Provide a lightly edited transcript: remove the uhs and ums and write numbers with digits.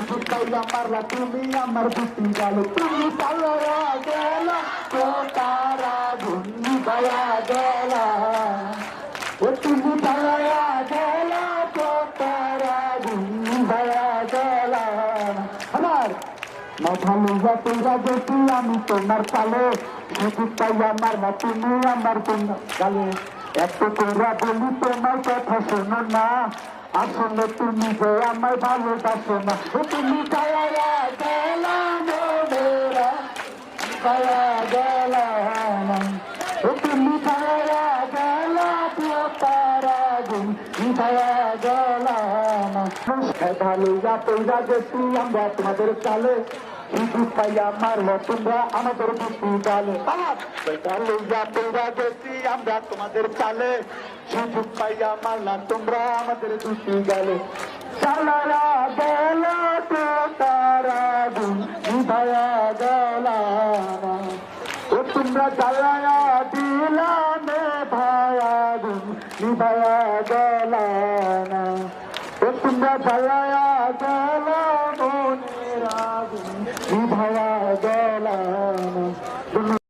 জিতাইয়া মারলা তুমি আমার দুটি গালে তুমি চালায়া গেলা তো তারা ঘুন্নি গায়া গেলা ও তুমি চালায়া গেলা তো তারা ঘুন্নি গায়া গেলা আমার মাথা লইয়া তোরা যেটি আমি তোমার চালে জিতাইয়া মারলা তুমি আমার গালে এত তোরা বলি তোমার কথা শোনো না আসলে তুমি যে আমার ভালোবাসো না তুমি গায়া গেলা মোরা গায়া গেলা তুমি গায়া গেলা তারা গুন গায়া গেলা ভালো তোরা যেটি আমরা তোমাদের চালে শুধু পাইয়া মারলো তোমরা আমাদের বুদ্ধি গালে তোরা যেটি আমরা তোমাদের চালে সুযোগ পাইয়া মারলা তোমরা আমাদের দুটি গেলে চালারা গেল তো তারা গুণ নিভায়া গেল ও তোমরা চালায়া দিলা মে ভায়া গুণ নিভায়া গেল ও তোমরা চালায়া গেল